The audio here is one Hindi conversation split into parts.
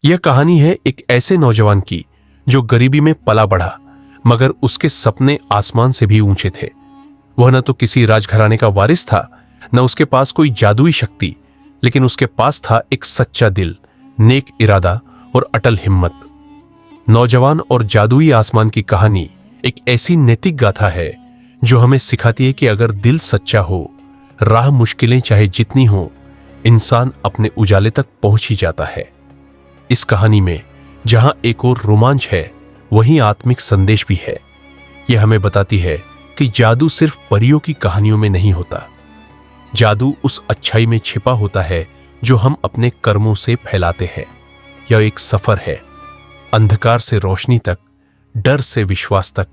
यह कहानी है एक ऐसे नौजवान की जो गरीबी में पला बढ़ा, मगर उसके सपने आसमान से भी ऊंचे थे। वह न तो किसी राजघराने का वारिस था, न उसके पास कोई जादुई शक्ति, लेकिन उसके पास था एक सच्चा दिल, नेक इरादा और अटल हिम्मत। नौजवान और जादुई आसमान की कहानी एक ऐसी नैतिक गाथा है जो हमें सिखाती है कि अगर दिल सच्चा हो, राह मुश्किलें चाहे जितनी हो, इंसान अपने उजाले तक पहुंच ही जाता है। इस कहानी में जहां एक और रोमांच है, वहीं आत्मिक संदेश भी है। यह हमें बताती है कि जादू सिर्फ परियों की कहानियों में नहीं होता। जादू उस अच्छाई में छिपा होता है जो हम अपने कर्मों से फैलाते हैं। यह एक सफर है, अंधकार से रोशनी तक, डर से विश्वास तक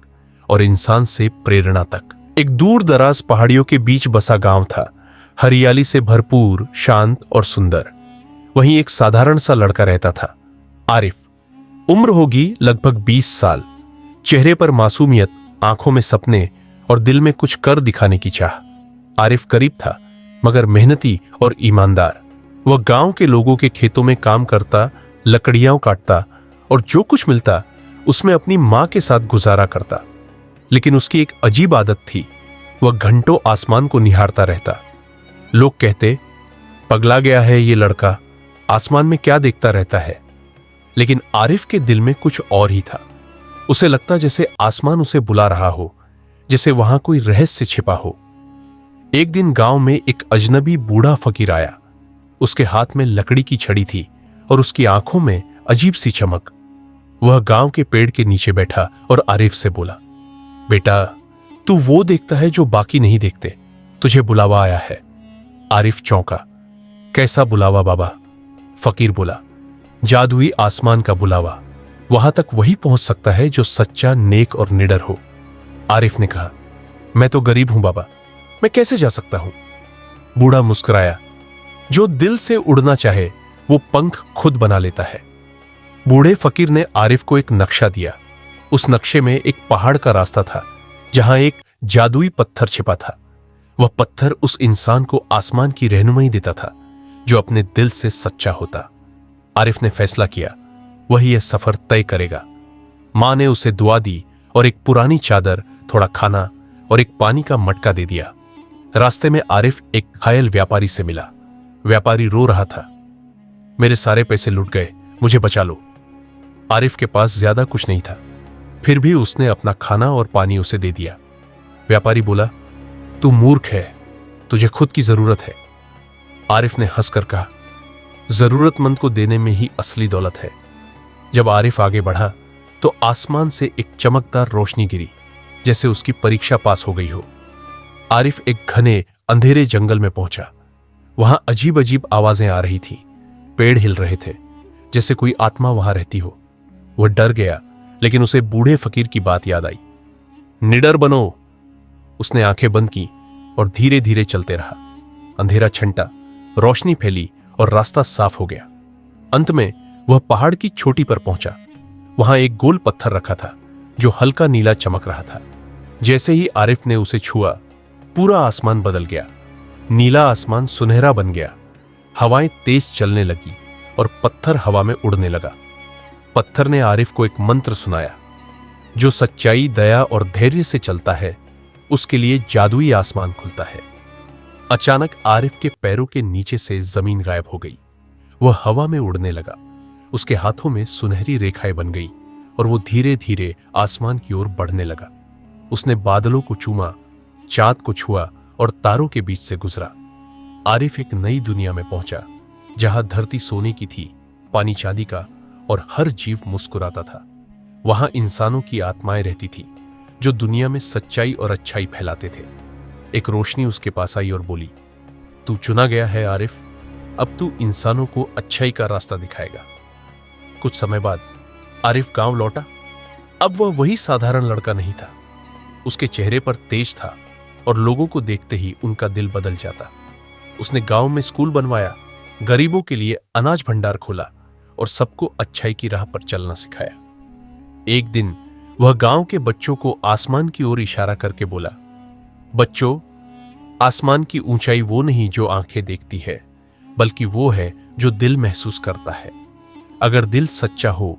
और इंसान से प्रेरणा तक। एक दूर दराज पहाड़ियों के बीच बसा गांव था, हरियाली से भरपूर, शांत और सुंदर। वहीं एक साधारण सा लड़का रहता था, आरिफ। उम्र होगी लगभग 20 साल। चेहरे पर मासूमियत, आंखों में सपने और दिल में कुछ कर दिखाने की चाह। आरिफ गरीब था, मगर मेहनती और ईमानदार। वह गांव के लोगों के खेतों में काम करता, लकड़ियां काटता और जो कुछ मिलता उसमें अपनी मां के साथ गुजारा करता। लेकिन उसकी एक अजीब आदत थी, वह घंटों आसमान को निहारता रहता। लोग कहते, पगला गया है ये लड़का, आसमान में क्या देखता रहता है। लेकिन आरिफ के दिल में कुछ और ही था। उसे लगता जैसे आसमान उसे बुला रहा हो, जैसे वहां कोई रहस्य छिपा हो। एक दिन गांव में एक अजनबी बूढ़ा फकीर आया। उसके हाथ में लकड़ी की छड़ी थी और उसकी आंखों में अजीब सी चमक। वह गांव के पेड़ के नीचे बैठा और आरिफ से बोला, बेटा, तू वो देखता है जो बाकी नहीं देखते, तुझे बुलावा आया है। आरिफ चौंका। कैसा बुलावा बाबा? फकीर बोला, जादुई आसमान का बुलावा। वहां तक वही पहुंच सकता है जो सच्चा, नेक और निडर हो। आरिफ ने कहा, मैं तो गरीब हूं बाबा, मैं कैसे जा सकता हूं? बूढ़ा मुस्कुराया, जो दिल से उड़ना चाहे वो पंख खुद बना लेता है। बूढ़े फकीर ने आरिफ को एक नक्शा दिया। उस नक्शे में एक पहाड़ का रास्ता था जहां एक जादुई पत्थर छिपा था। वह पत्थर उस इंसान को आसमान की रहनुमाई देता था जो अपने दिल से सच्चा होता। आरिफ ने फैसला किया, वही यह सफर तय करेगा। मां ने उसे दुआ दी और एक पुरानी चादर, थोड़ा खाना और एक पानी का मटका दे दिया। रास्ते में आरिफ एक घायल व्यापारी से मिला। व्यापारी रो रहा था, मेरे सारे पैसे लुट गए, मुझे बचा लो। आरिफ के पास ज्यादा कुछ नहीं था, फिर भी उसने अपना खाना और पानी उसे दे दिया। व्यापारी बोला, तू मूर्ख है, तुझे खुद की जरूरत है। आरिफ ने हंसकर कहा, जरूरतमंद को देने में ही असली दौलत है। जब आरिफ आगे बढ़ा तो आसमान से एक चमकदार रोशनी गिरी, जैसे उसकी परीक्षा पास हो गई हो। आरिफ एक घने अंधेरे जंगल में पहुंचा। वहां अजीब अजीब आवाजें आ रही थीं, पेड़ हिल रहे थे, जैसे कोई आत्मा वहां रहती हो। वह डर गया, लेकिन उसे बूढ़े फकीर की बात याद आई। निडर बनो। उसने आंखें बंद की और धीरे धीरे चलते रहा। अंधेरा छंटा, रोशनी फैली और रास्ता साफ हो गया। अंत में वह पहाड़ की चोटी पर पहुंचा। वहां एक गोल पत्थर रखा था जो हल्का नीला चमक रहा था। जैसे ही आरिफ ने उसे छुआ, पूरा आसमान बदल गया। नीला आसमान सुनहरा बन गया। हवाएं तेज चलने लगी और पत्थर हवा में उड़ने लगा। पत्थर ने आरिफ को एक मंत्र सुनाया, जो सच्चाई, दया और धैर्य से चलता है, उसके लिए जादुई आसमान खुलता है। अचानक आरिफ के पैरों के नीचे से जमीन गायब हो गई। वह हवा में उड़ने लगा। उसके हाथों में सुनहरी रेखाएं बन गई और वो धीरे धीरे आसमान की ओर बढ़ने लगा। उसने बादलों को चूमा, चांद को छुआ और तारों के बीच से गुजरा। आरिफ एक नई दुनिया में पहुंचा, जहां धरती सोने की थी, पानी चांदी का और हर जीव मुस्कुराता था। वहां इंसानों की आत्माएं रहती थी जो दुनिया में सच्चाई और अच्छाई फैलाते थे। एक रोशनी उसके पास आई और बोली, तू चुना गया है आरिफ, अब तू इंसानों को अच्छाई का रास्ता दिखाएगा। कुछ समय बाद आरिफ गांव लौटा। अब वह वही साधारण लड़का नहीं था। उसके चेहरे पर तेज था और लोगों को देखते ही उनका दिल बदल जाता। उसने गांव में स्कूल बनवाया, गरीबों के लिए अनाज भंडार खोला और सबको अच्छाई की राह पर चलना सिखाया। एक दिन वह गांव के बच्चों को आसमान की ओर इशारा करके बोला, बच्चों, आसमान की ऊंचाई वो नहीं जो आंखें देखती है, बल्कि वो है जो दिल महसूस करता है। अगर दिल सच्चा हो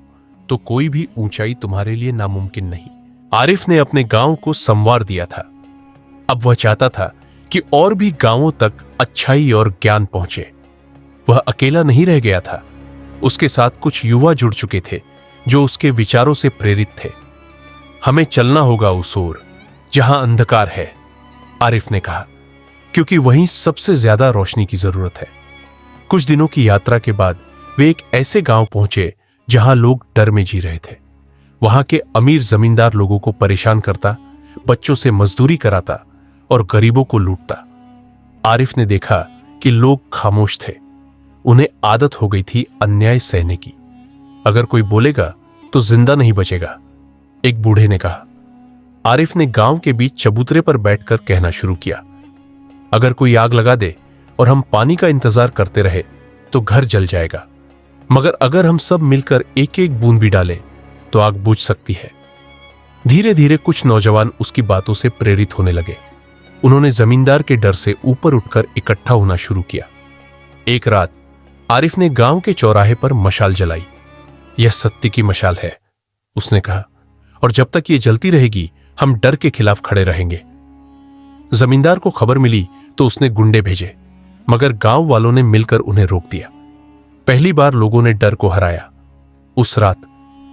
तो कोई भी ऊंचाई तुम्हारे लिए नामुमकिन नहीं। आरिफ ने अपने गांव को संवार दिया था। अब वह चाहता था कि और भी गांवों तक अच्छाई और ज्ञान पहुंचे। वह अकेला नहीं रह गया था, उसके साथ कुछ युवा जुड़ चुके थे जो उसके विचारों से प्रेरित थे। हमें चलना होगा उस ओर जहां अंधकार है, आरिफ ने कहा, क्योंकि वहीं सबसे ज्यादा रोशनी की जरूरत है। कुछ दिनों की यात्रा के बाद वे एक ऐसे गांव पहुंचे जहां लोग डर में जी रहे थे। वहां के अमीर जमींदार लोगों को परेशान करता, बच्चों से मजदूरी कराता और गरीबों को लूटता। आरिफ ने देखा कि लोग खामोश थे, उन्हें आदत हो गई थी अन्याय सहने की। अगर कोई बोलेगा तो जिंदा नहीं बचेगा, एक बूढ़े ने कहा। आरिफ ने गांव के बीच चबूतरे पर बैठकर कहना शुरू किया, अगर कोई आग लगा दे और हम पानी का इंतजार करते रहे तो घर जल जाएगा, मगर अगर हम सब मिलकर एक एक बूंद भी डालें तो आग बुझ सकती है। धीरे धीरे कुछ नौजवान उसकी बातों से प्रेरित होने लगे। उन्होंने जमींदार के डर से ऊपर उठकर इकट्ठा होना शुरू किया। एक रात आरिफ ने गांव के चौराहे पर मशाल जलाई। यह सत्य की मशाल है, उसने कहा, और जब तक ये जलती रहेगी हम डर के खिलाफ खड़े रहेंगे। जमींदार को खबर मिली तो उसने गुंडे भेजे, मगर गांव वालों ने मिलकर उन्हें रोक दिया। पहली बार लोगों ने डर को हराया। उस रात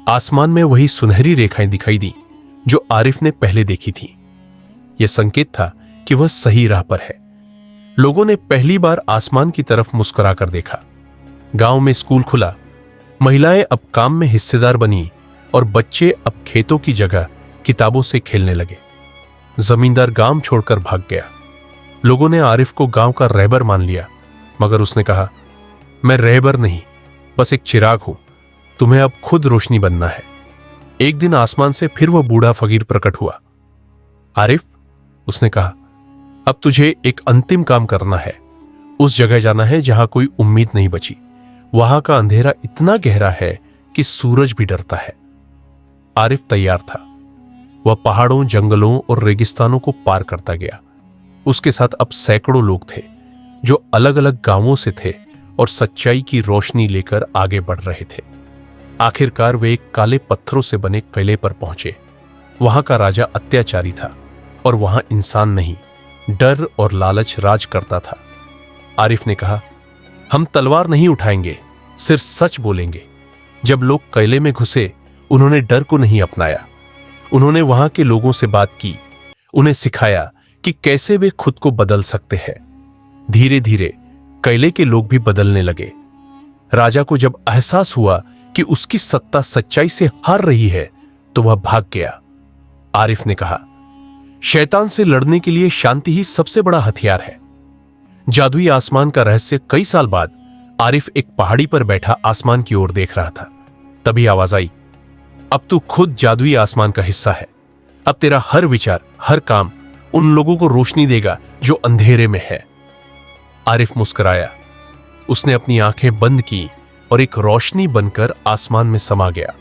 आसमान में वही सुनहरी रेखाएं दिखाई दी जो आरिफ ने पहले देखी थी। यह संकेत था कि वह सही राह पर है। लोगों ने पहली बार आसमान की तरफ मुस्कुराकर देखा। गांव में स्कूल खुला, महिलाएं अब काम में हिस्सेदार बनी और बच्चे अब खेतों की जगह किताबों से खेलने लगे। जमींदार गांव छोड़कर भाग गया। लोगों ने आरिफ को गांव का रहबर मान लिया, मगर उसने कहा, मैं रहबर नहीं, बस एक चिराग हूं, तुम्हें अब खुद रोशनी बनना है। एक दिन आसमान से फिर वह बूढ़ा फकीर प्रकट हुआ। आरिफ, उसने कहा, अब तुझे एक अंतिम काम करना है। उस जगह जाना है जहां कोई उम्मीद नहीं बची। वहां का अंधेरा इतना गहरा है कि सूरज भी डरता है। आरिफ तैयार था। वह पहाड़ों, जंगलों और रेगिस्तानों को पार करता गया। उसके साथ अब सैकड़ों लोग थे जो अलग अलग गांवों से थे और सच्चाई की रोशनी लेकर आगे बढ़ रहे थे। आखिरकार वे एक काले पत्थरों से बने किले पर पहुंचे। वहां का राजा अत्याचारी था और वहां इंसान नहीं, डर और लालच राज करता था। आरिफ ने कहा, हम तलवार नहीं उठाएंगे, सिर्फ सच बोलेंगे। जब लोग किले में घुसे उन्होंने डर को नहीं अपनाया। उन्होंने वहां के लोगों से बात की, उन्हें सिखाया कि कैसे वे खुद को बदल सकते हैं। धीरे धीरे किले के लोग भी बदलने लगे। राजा को जब एहसास हुआ कि उसकी सत्ता सच्चाई से हार रही है तो वह भाग गया। आरिफ ने कहा, शैतान से लड़ने के लिए शांति ही सबसे बड़ा हथियार है। जादुई आसमान का रहस्य कई साल बाद आरिफ एक पहाड़ी पर बैठा आसमान की ओर देख रहा था। तभी आवाज आई, अब तू खुद जादुई आसमान का हिस्सा है। अब तेरा हर विचार, हर काम उन लोगों को रोशनी देगा जो अंधेरे में है। आरिफ मुस्कुराया। उसने अपनी आंखें बंद की और एक रोशनी बनकर आसमान में समा गया।